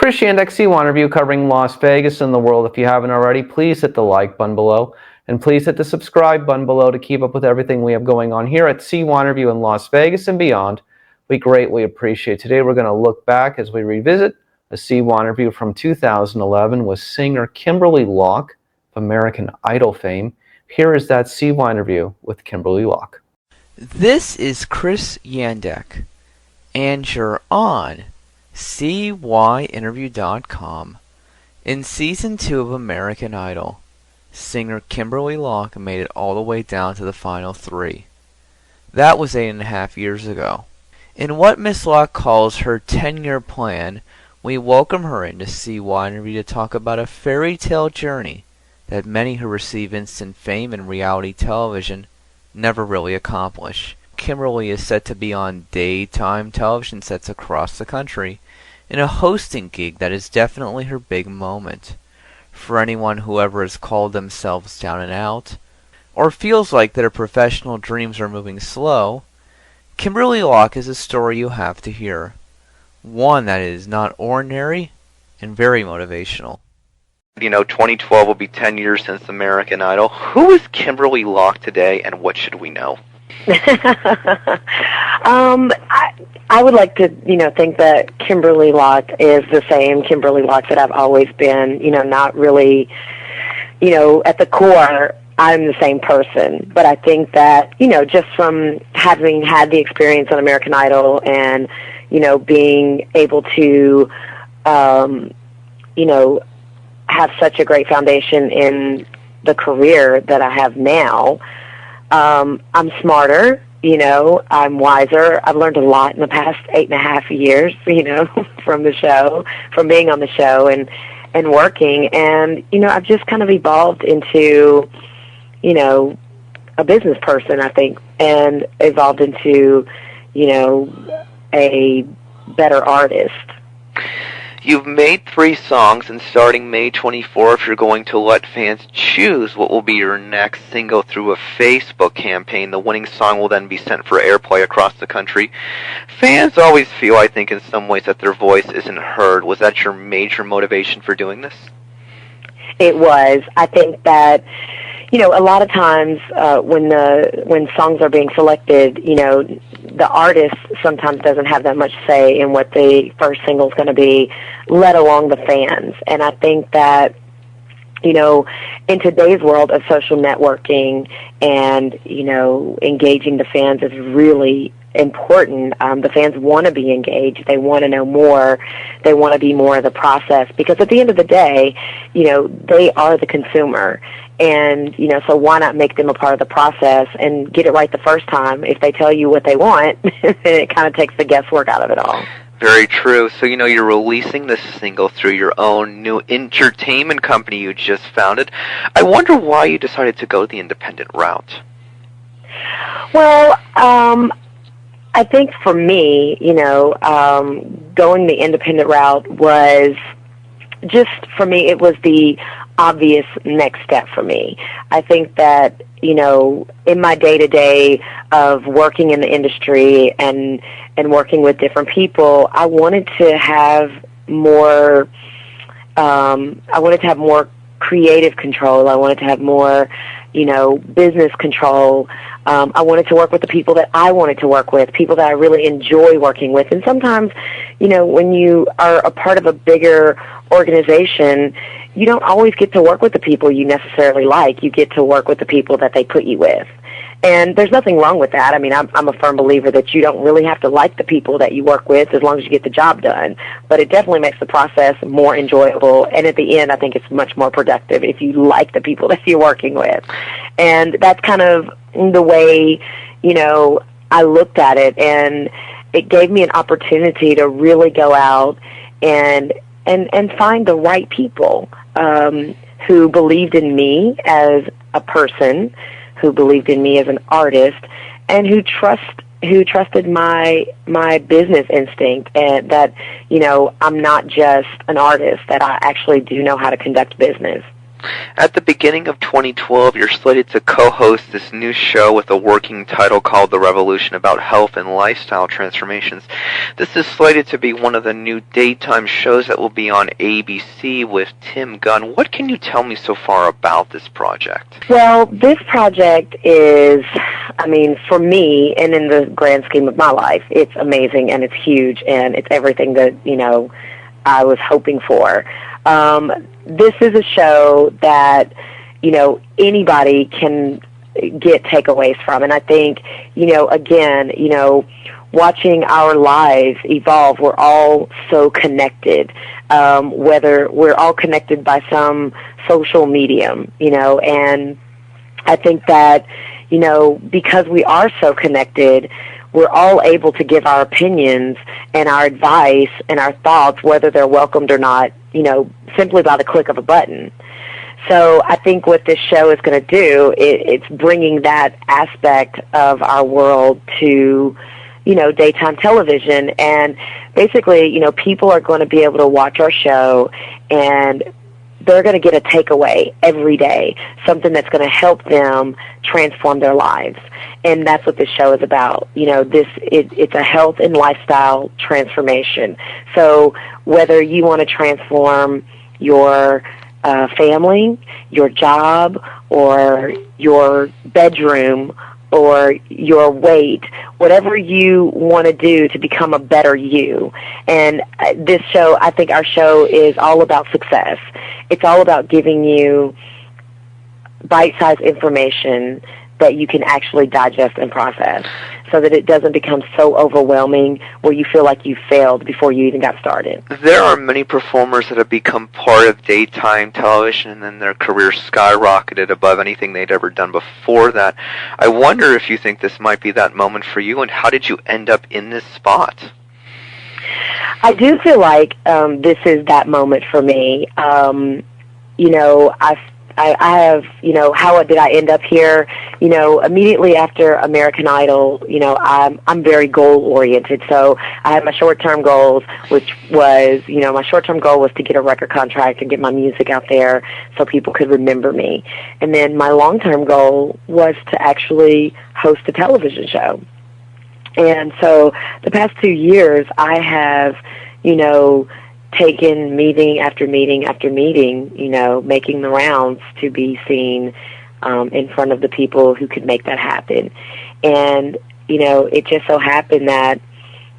Chris Yandeck, CYInterview, covering Las Vegas and the world. If you haven't already, please hit the like button below, and please hit the subscribe button below to keep up with everything we have going on here at CYInterview in Las Vegas and beyond. We greatly appreciate it. Today we're going to look back as we revisit a CYInterview from 2011 with singer Kimberley Locke of American Idol fame. Here is that CYInterview with Kimberley Locke. This is Chris Yandeck, and you're on CYInterview.com. In Season 2 of American Idol, singer Kimberley Locke made it all the way down to the final 3. That was 8.5 years ago. In what Miss Locke calls her 10-year plan, we welcome her into CYInterview to talk about a fairy tale journey that many who receive instant fame in reality television never really accomplish. Kimberly is set to be on daytime television sets across the country in a hosting gig that is definitely her big moment. For anyone who ever has called themselves down and out, or feels like their professional dreams are moving slow, Kimberley Locke is a story you have to hear. One that is not ordinary and very motivational. 2012 will be 10 years since American Idol. Who is Kimberley Locke today, and what should we know? I would like to, think that Kimberley Locke is the same Kimberley Locke that I've always been. Not really, at the core, I'm the same person. But I think that, just from having had the experience on American Idol and, being able to, have such a great foundation in the career that I have now, I'm smarter, I'm wiser. I've learned a lot in the past 8.5 years, from the show, from being on the show and working. And, I've just kind of evolved into, a business person, I think, and evolved into, a better artist. You've made 3 songs, and starting May 24th, you're going to let fans choose what will be your next single through a Facebook campaign. The winning song will then be sent for airplay across the country. Fans always feel, I think, in some ways that their voice isn't heard. Was that your major motivation for doing this? It was. I think that, a lot of times when songs are being selected, the artist sometimes doesn't have that much say in what the first single is going to be, let alone the fans. And I think that, in today's world of social networking and, engaging the fans is really important. The fans want to be engaged. They want to know more. They want to be more of the process, because at the end of the day, they are the consumer. And, so why not make them a part of the process and get it right the first time? If they tell you what they want, it kind of takes the guesswork out of it all. Very true. So, you're releasing this single through your own new entertainment company you just founded. I wonder why you decided to go the independent route. Well, I think for me, going the independent route was just, for me, it was the obvious next step for me. I think that, in my day-to-day of working in the industry and working with different people, I wanted to have more, creative control. I wanted to have more, business control. I wanted to work with the people that I wanted to work with, people that I really enjoy working with. And sometimes, when you are a part of a bigger organization, you don't always get to work with the people you necessarily like. You get to work with the people that they put you with. And there's nothing wrong with that. I mean, I'm a firm believer that you don't really have to like the people that you work with as long as you get the job done. But it definitely makes the process more enjoyable. And at the end, I think it's much more productive if you like the people that you're working with. And that's kind of the way, I looked at it. And it gave me an opportunity to really go out and find the right people who believed in me as a person, who believed in me as an artist, and who trusted my business instinct, and that I'm not just an artist, that I actually do know how to conduct business. At the beginning of 2012, you're slated to co-host this new show with a working title called The Revolution, about health and lifestyle transformations. This is slated to be one of the new daytime shows that will be on ABC with Tim Gunn. What can you tell me so far about this project? Well, this project is, I mean, for me, and in the grand scheme of my life, it's amazing and it's huge and it's everything that, you know, I was hoping for. This is a show that, you know, anybody can get takeaways from. And I think, you know, again, you know, watching our lives evolve, we're all so connected, whether we're all connected by some social medium, you know, and I think that, you know, because we are so connected, we're all able to give our opinions and our advice and our thoughts, whether they're welcomed or not, you know, simply by the click of a button. So I think what this show is going to do, it's bringing that aspect of our world to, you know, daytime television. And basically, you know, people are going to be able to watch our show and they're going to get a takeaway every day, something that's going to help them transform their lives. And that's what this show is about. You know, it's a health and lifestyle transformation. So whether you want to transform your family, your job, or your bedroom, or your weight, whatever you want to do to become a better you. And this show, I think our show is all about success. It's all about giving you bite-sized information that you can actually digest and process so that it doesn't become so overwhelming where you feel like you failed before you even got started. There are many performers that have become part of daytime television and then their careers skyrocketed above anything they'd ever done before that. I wonder if you think this might be that moment for you, and how did you end up in this spot? I do feel like this is that moment for me. You know, I have, you know, how did I end up here? You know, immediately after American Idol, you know, I'm very goal-oriented. So I had my short-term goals, which was, you know, my short-term goal was to get a record contract and get my music out there so people could remember me. And then my long-term goal was to actually host a television show. And so the past 2 years, I have, you know, taken meeting after meeting after meeting, you know, making the rounds to be seen in front of the people who could make that happen. And, you know, it just so happened that,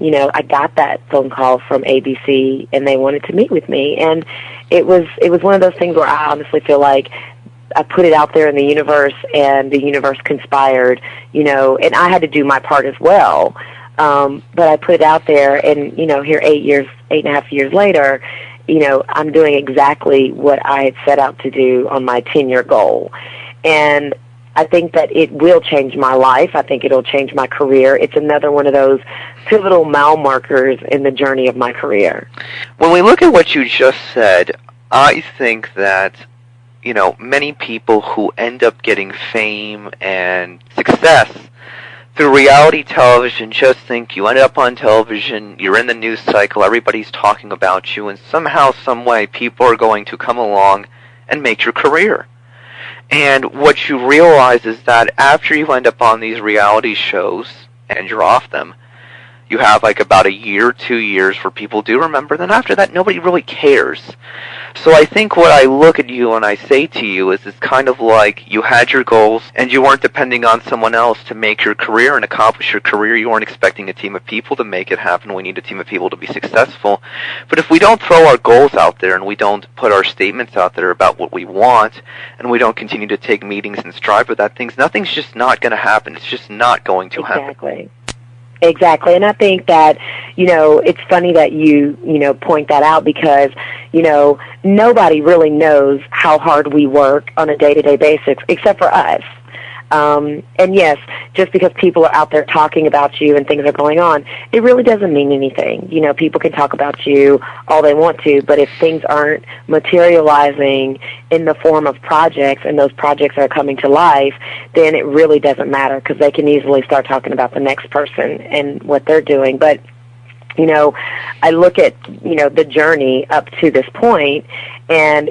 you know, I got that phone call from ABC and they wanted to meet with me. And it was one of those things where I honestly feel like I put it out there in the universe and the universe conspired, you know, and I had to do my part as well. But I put it out there, and, you know, here 8.5 years later, you know, I'm doing exactly what I had set out to do on my 10-year goal. And I think that it will change my life. I think it'll change my career. It's another one of those pivotal mile markers in the journey of my career. When we look at what you just said, I think that, you know, many people who end up getting fame and success through reality television just think you ended up on television, you're in the news cycle, everybody's talking about you, and somehow, some way, people are going to come along and make your career. And what you realize is that after you end up on these reality shows and you're off them, you have like about a year, 2 years where people do remember. Then after that, nobody really cares. So I think what I look at you and I say to you is it's kind of like you had your goals and you weren't depending on someone else to make your career and accomplish your career. You weren't expecting a team of people to make it happen. We need a team of people to be successful. But if we don't throw our goals out there and we don't put our statements out there about what we want and we don't continue to take meetings and strive for that, nothing's just not going to happen. It's just not going to happen. Exactly. And I think that, you know, it's funny that you know, point that out because, you know, nobody really knows how hard we work on a day-to-day basis except for us. And yes, just because people are out there talking about you and things are going on, it really doesn't mean anything. You know, people can talk about you all they want to, but if things aren't materializing in the form of projects and those projects are coming to life, then it really doesn't matter because they can easily start talking about the next person and what they're doing. But, you know, I look at, you know, the journey up to this point, and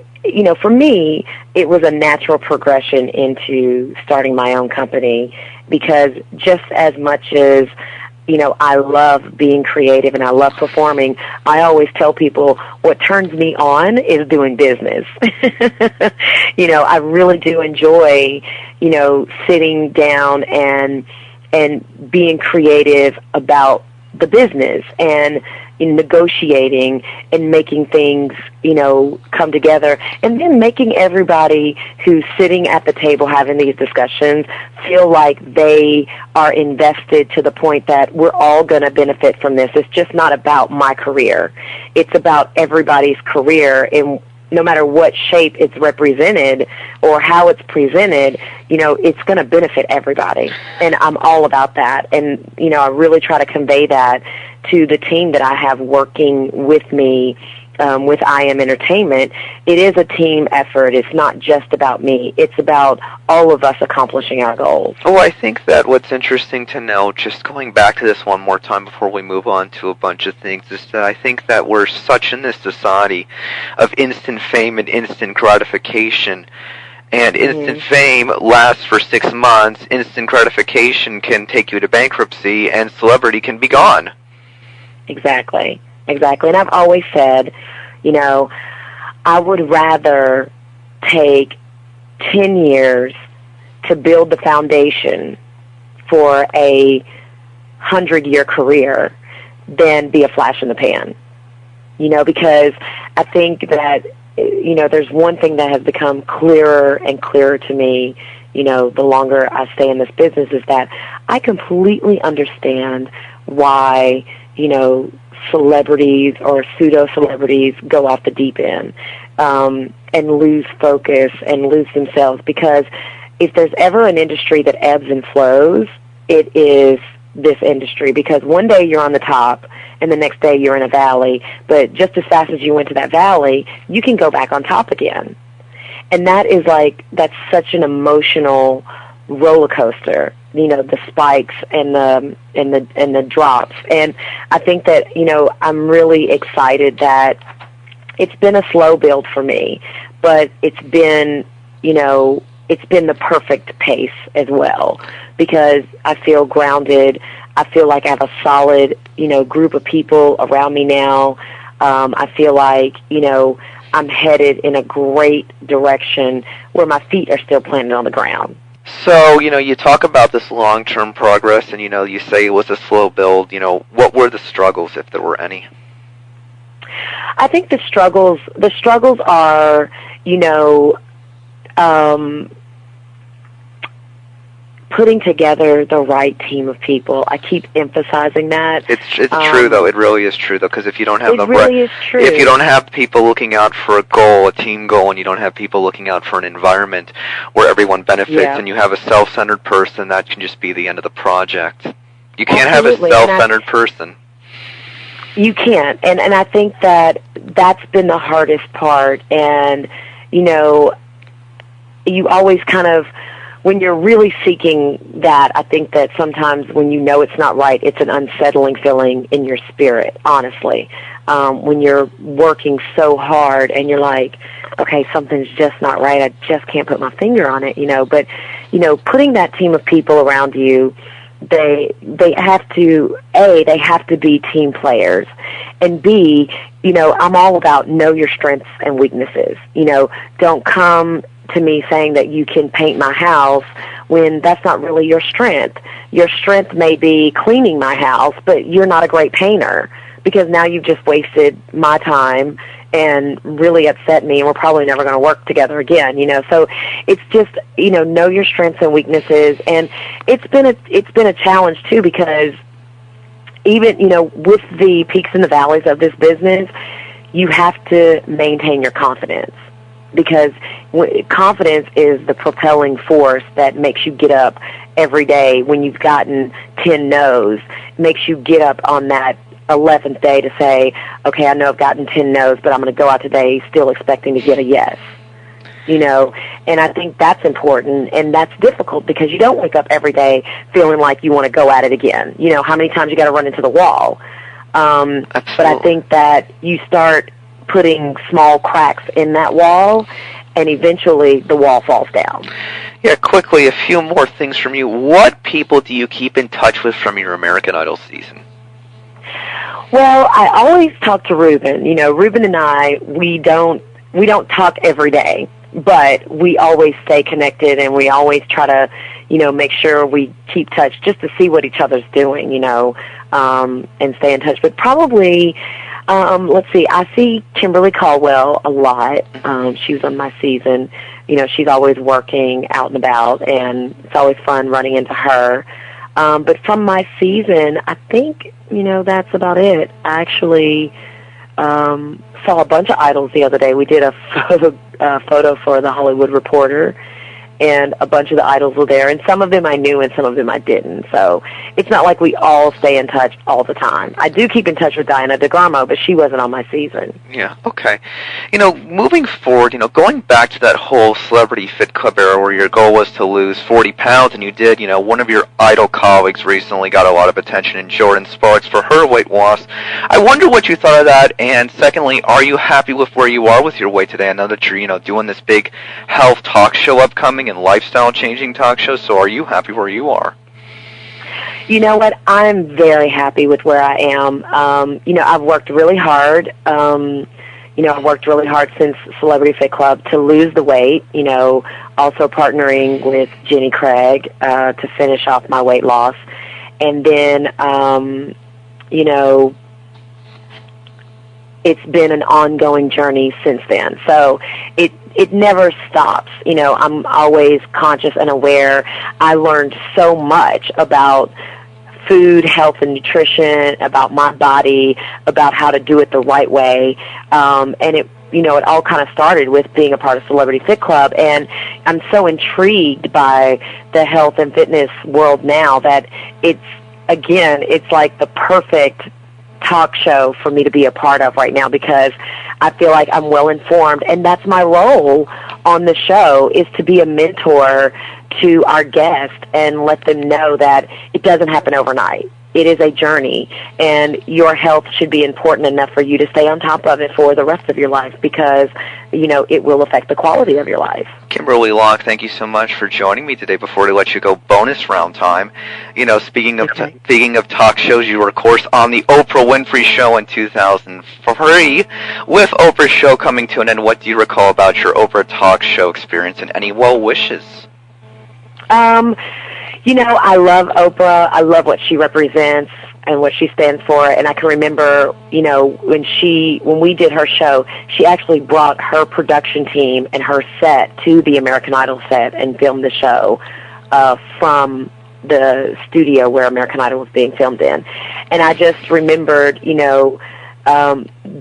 for me, it was a natural progression into starting my own company, because just as much as, I love being creative and I love performing, I always tell people what turns me on is doing business. I really do enjoy, sitting down and being creative about the business and in negotiating and making things, come together, and then making everybody who's sitting at the table having these discussions feel like they are invested to the point that we're all going to benefit from this. It's just not about my career. It's about everybody's career, and no matter what shape it's represented or how it's presented, it's going to benefit everybody. And I'm all about that. And, I really try to convey that to the team that I have working with me with I Am Entertainment. It is a team effort. It's not just about me. It's about all of us accomplishing our goals. Well, I think that what's interesting to know, just going back to this one more time before we move on to a bunch of things, is that I think that we're such in this society of instant fame and instant gratification. And instant fame lasts for 6 months. Instant gratification can take you to bankruptcy, and celebrity can be gone. Exactly. And I've always said, I would rather take 10 years to build the foundation for a 100-year career than be a flash in the pan. Because I think that, there's one thing that has become clearer and clearer to me, the longer I stay in this business, is that I completely understand why, celebrities or pseudo-celebrities go off the deep end and lose focus and lose themselves. Because if there's ever an industry that ebbs and flows, it is this industry. Because one day you're on the top and the next day you're in a valley, but just as fast as you went to that valley, you can go back on top again. And that's such an emotional roller coaster, the spikes and the drops. And I think that, I'm really excited that it's been a slow build for me, but it's been the perfect pace as well, because I feel grounded. I feel like I have a solid, group of people around me now. I feel like, I'm headed in a great direction where my feet are still planted on the ground. So, you talk about this long-term progress, and, you say it was a slow build. What were the struggles, if there were any? I think the struggles are, putting together the right team of people. I keep emphasizing that. It's true, though. It really is true, though, because if you don't have if you don't have people looking out for a goal, a team goal, and you don't have people looking out for an environment where everyone benefits, and you have a self-centered person, that can just be the end of the project. You can't Absolutely. have a self-centered person. You can't, and I think that's been the hardest part. And you always kind of, when you're really seeking that, I think that sometimes when it's not right, it's an unsettling feeling in your spirit, honestly. When you're working so hard and you're like, okay, something's just not right, I just can't put my finger on it, But, putting that team of people around you, they have to, A, they have to be team players, and B, I'm all about know your strengths and weaknesses. Don't come to me saying that you can paint my house when that's not really your strength. Your strength may be cleaning my house, but you're not a great painter, because now you've just wasted my time and really upset me, and we're probably never going to work together again, So it's just, know your strengths and weaknesses. And it's been a challenge too, because even, with the peaks and the valleys of this business, you have to maintain your confidence, because confidence is the propelling force that makes you get up every day when you've gotten 10 no's. It makes you get up on that 11th day to say, okay, I know I've gotten 10 no's, but I'm going to go out today still expecting to get a yes. And I think that's important, and that's difficult, because you don't wake up every day feeling like you want to go at it again. How many times you got to run into the wall? But I think that you start putting small cracks in that wall, and eventually the wall falls down. Yeah, quickly, a few more things from you. What people do you keep in touch with from your American Idol season? Well, I always talk to Ruben. You know, Ruben and I, we don't talk every day, but we always stay connected, and we always try to, you know, make sure we keep touch just to see what each other's doing, you know, and stay in touch. But probably, let's see, I see Kimberly Caldwell a lot. She was on my season. You know, she's always working out and about, and it's always fun running into her. But from my season, I think, you know, that's about it. I actually saw a bunch of idols the other day. We did a photo for the Hollywood Reporter, and a bunch of the idols were there, and some of them I knew and some of them I didn't. So it's not like we all stay in touch all the time. I do keep in touch with Diana DeGarmo, but she wasn't on my season. Yeah, okay. You know, moving forward, you know, going back to that whole Celebrity Fit Club era where your goal was to lose 40 pounds, and you did, you know, one of your idol colleagues recently got a lot of attention in Jordan Sparks for her weight loss. I wonder what you thought of that, and secondly, are you happy with where you are with your weight today? I know that you're, you know, doing this big health talk show upcoming and lifestyle-changing talk show, so are you happy where you are? You know what? I'm very happy with where I am. You know, I've worked really hard. You know, I've worked really hard since Celebrity Fit Club to lose the weight, you know, also partnering with Jenny Craig to finish off my weight loss. And then, you know, it's been an ongoing journey since then. So it never stops. You know, I'm always conscious and aware. I learned so much about food, health, and nutrition, about my body, about how to do it the right way. And it, you know, it all kind of started with being a part of Celebrity Fit Club. And I'm so intrigued by the health and fitness world now that it's like the perfect talk show for me to be a part of right now, because I feel like I'm well informed, and that's my role on the show, is to be a mentor to our guests and let them know that it doesn't happen overnight. It is a journey, and your health should be important enough for you to stay on top of it for the rest of your life, because, you know, it will affect the quality of your life. Kimberly Locke, thank you so much for joining me today. Before we let you go, bonus round time. You know, speaking of talk shows, you were, of course, on the Oprah Winfrey Show in 2003. With Oprah's show coming to an end, what do you recall about your Oprah talk show experience, and any well wishes? You know, I love Oprah. I love what she represents and what she stands for. And I can remember, you know, when we did her show, she actually brought her production team and her set to the American Idol set and filmed the show from the studio where American Idol was being filmed in. And I just remembered, you know,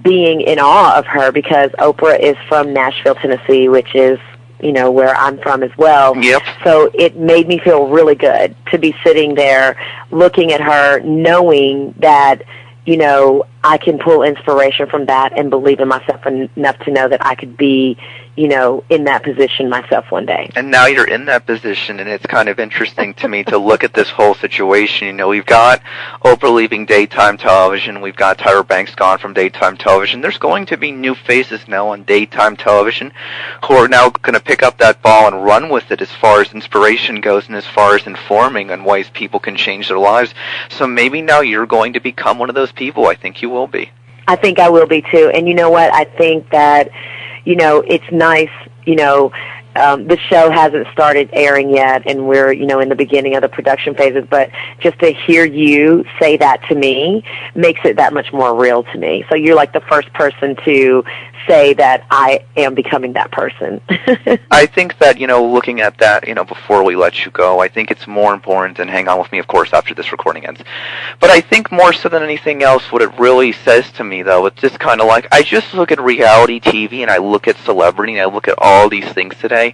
being in awe of her, because Oprah is from Nashville, Tennessee, which is, you know, where I'm from as well. Yep. So it made me feel really good to be sitting there looking at her, knowing that, you know, I can pull inspiration from that and believe in myself enough to know that I could be, you know, in that position myself one day. And now you're in that position, and it's kind of interesting to me to look at this whole situation. You know, we've got Oprah leaving daytime television. We've got Tyra Banks gone from daytime television. There's going to be new faces now on daytime television who are now going to pick up that ball and run with it as far as inspiration goes and as far as informing on ways people can change their lives. So maybe now you're going to become one of those people. I think you will be. I think I will be too. And you know what? I think that, you know, it's nice, you know, the show hasn't started airing yet, and we're, you know, in the beginning of the production phases, but just to hear you say that to me makes it that much more real to me. So you're like the first person to say that I am becoming that person. I think that, you know, looking at that, you know, before we let you go, I think it's more important, and hang on with me, of course, after this recording ends, but I think more so than anything else, what it really says to me, though, it's just kind of like, I just look at reality TV, and I look at celebrity, and I look at all these things today.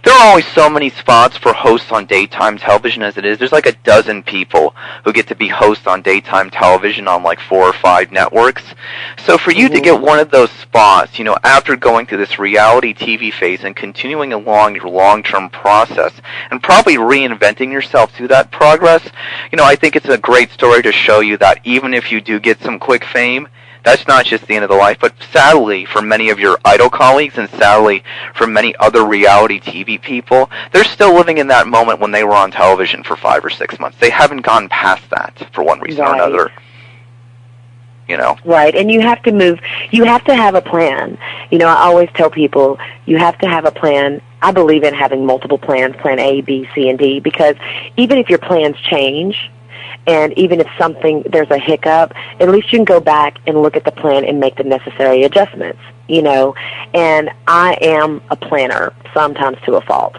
There are always so many spots for hosts on daytime television as it is. There's like a dozen people who get to be hosts on daytime television on like 4 or 5 networks. So for you to get one of those spots, you know, after going through this reality TV phase and continuing along your long-term process and probably reinventing yourself through that progress, you know, I think it's a great story to show you that even if you do get some quick fame, That's not just the end of the life, but sadly for many of your Idol colleagues and sadly for many other reality TV people, they're still living in that moment when they were on television for 5 or 6 months. They haven't gone past that for one reason or another. You know. Right, and you have to move. You have to have a plan. You know, I always tell people you have to have a plan. I believe in having multiple plans, plan A, B, C, and D, because even if your plans change, and even if there's a hiccup, at least you can go back and look at the plan and make the necessary adjustments, you know. And I am a planner, sometimes to a fault.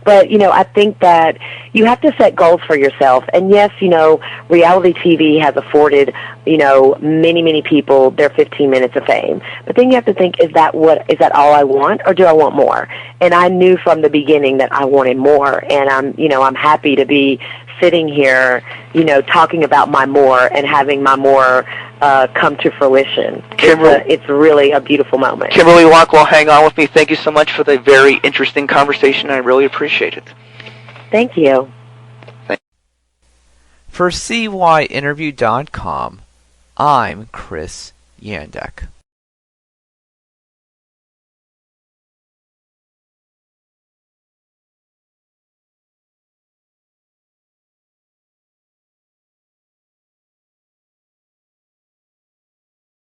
But, you know, I think that you have to set goals for yourself. And yes, you know, reality TV has afforded, you know, many, many people their 15 minutes of fame. But then you have to think, is that all I want, or do I want more? And I knew from the beginning that I wanted more, and I'm happy to be sitting here, you know, talking about my more and having my more come to fruition. It's really a beautiful moment. Kimberly Locke, well, hang on with me. Thank you so much for the very interesting conversation. I really appreciate it. Thank you. For CYInterview.com, I'm Chris Yandek.